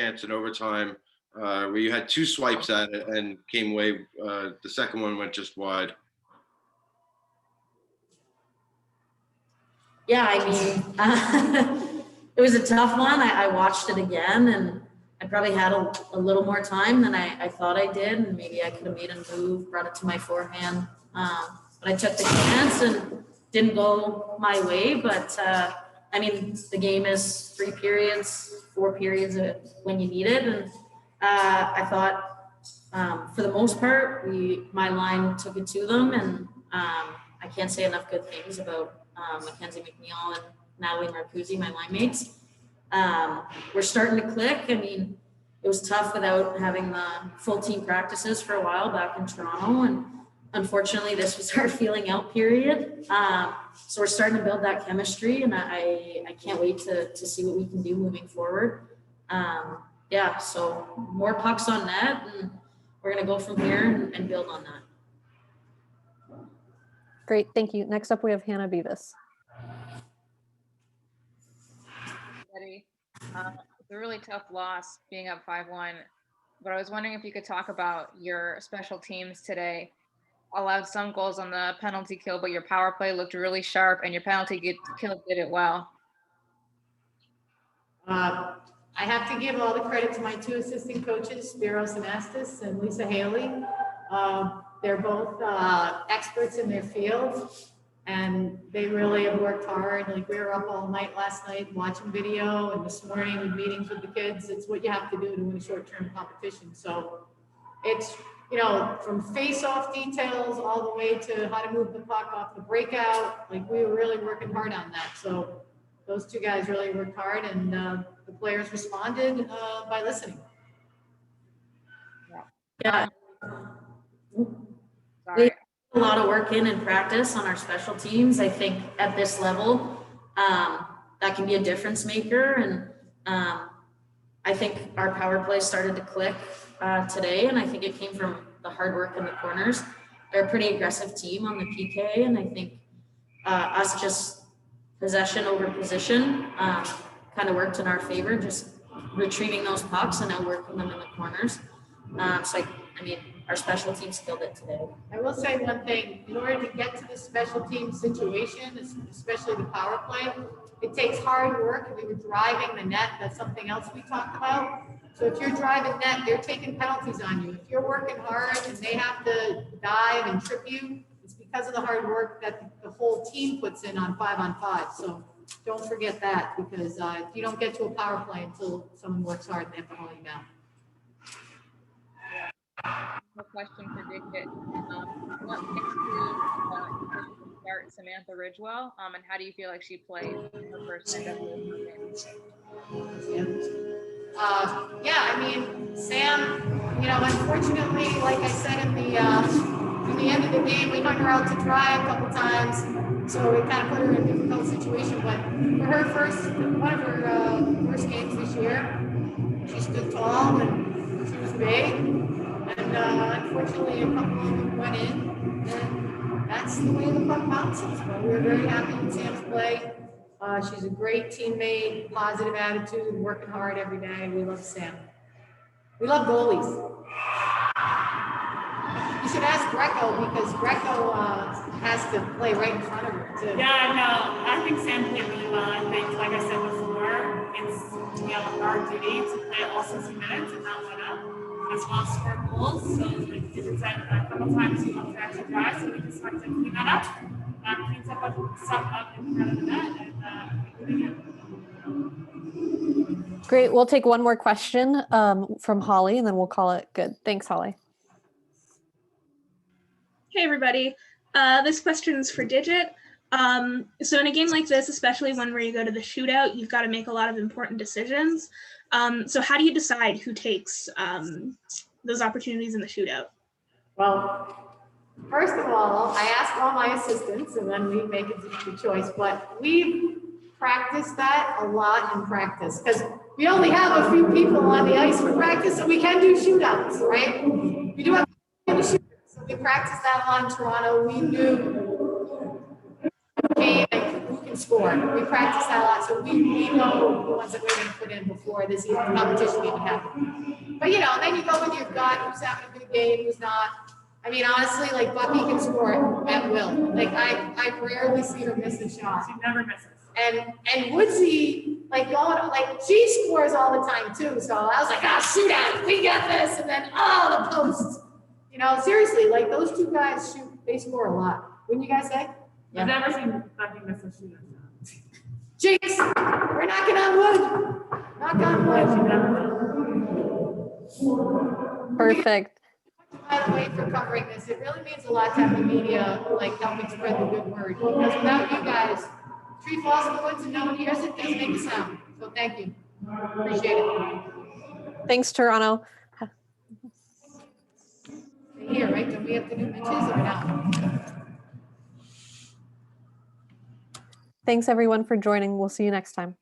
chance in overtime where you had 2 swipes at it and came away. The second one went just wide. Yeah, I mean, it was a tough one. I watched it again, and I probably had a little more time than I thought I did, and maybe I could have made a move, brought it to my forehand. But I took the chance and didn't go my way. But I mean, the game is 3 periods, 4 periods when you need it, and I thought for the most part, my line took it to them, and I can't say enough good things about Mackenzie McNeil and Natalie Marcuzzi, my line mates. We're starting to click. I mean, it was tough without having the full team practices for a while back in Toronto, and unfortunately this was our feeling out period. So we're starting to build that chemistry, and I can't wait to see what we can do moving forward. Yeah, so more pucks on net, and we're going to go from here and build on that. Great, thank you. Next up, we have Hannah Beavis. It's a really tough loss being up 5-1, but I was wondering if you could talk about your special teams today. Allowed some goals on the penalty kill, but your power play looked really sharp, and your penalty kill did it well. I have to give all the credit to my 2 assistant coaches, Spiros Anastas and Lisa Haley. They're both experts in their field, and they really have worked hard. Like, we were up all night last night watching video, and this morning with meetings with the kids. It's what you have to do to win a short-term competition. So it's, you know, from face-off details all the way to how to move the puck off the breakout. Like, we were really working hard on that. So those 2 guys really worked hard, and the players responded by listening. Yeah. We have a lot of work in practice on our special teams. I think at this level, that can be a difference maker. And I think our power play started to click today, and I think it came from the hard work in the corners. They're a pretty aggressive team on the PK, and I think us just possession over position kind of worked in our favor, just retrieving those pucks and now working them in the corners. So I mean, our special teams killed it today. I will say one thing: in order to get to the special team situation, especially the power play, it takes hard work. We were driving the net. That's something else we talked about. So if you're driving net, they're taking penalties on you. If you're working hard and they have to dive and trip you, it's because of the hard work that the whole team puts in on 5-on-5. So don't forget that, because you don't get to a power play until someone works hard and they have to hold you down. A question for Bridget. What makes you start Samantha Ridgewell, and how do you feel like she played her first NWHL game? Yeah, I mean, Sam, you know, unfortunately, like I said in the end of the game, we hung her out to dry a couple times, so it kind of put her in a difficult situation. But for her one of her first games this year, she stood tall and she was big. And unfortunately, a couple of them went in, and that's the way the puck bounces. But we're very happy with Sam's play. She's a great teammate, positive attitude, working hard every day. We love Sam. We love goalies. You should ask Greco, because Greco has to play right in front of her, too. Yeah, no, I think Sam played really well. I think, like I said before, we have our duty to play all 60 minutes and not let up, as well as score goals. So, like David said, a couple times we want to actually drive, so we just have to clean that up. Cleans up some up in front of the net, and Great, we'll take one more question from Holly, and then we'll call it good. Thanks, Holly. Hey, everybody. This question is for Digit. So in a game like this, especially one where you go to the shootout, you've got to make a lot of important decisions. So how do you decide who takes those opportunities in the shootout? Well, first of all, I ask all my assistants, and then we make a choice. But we've practiced that a lot in practice, because we only have a few people on the ice for practice, so we can do shootouts, right? We do have to shootouts, so we practiced that a lot in Toronto. We knew who came and who can score. We practice that a lot, so we know the ones that we're going to put in before this even competition even happened. But then you go with your gut, who's having a good game, who's not. I mean, honestly, like Bucky can score at will. Like I rarely see her miss a shot. She never misses. And Woodsy, she scores all the time too. So I was like, shoot at it, we got this. And then the post. Seriously, like those two guys they score a lot. Wouldn't you guys say? I've never seen Bucky miss a shooter. Jinx, we're knocking on wood. Knock on wood. Perfect. By the way, for covering this, it really means a lot to have the media helping spread the good word. Because without you guys, tree falls in the woods and no one hears it, doesn't make a sound. So thank you. Appreciate it. Thanks, Toronto. Here, right? Don't we have to do Mitch's or not? Thanks everyone for joining. We'll see you next time.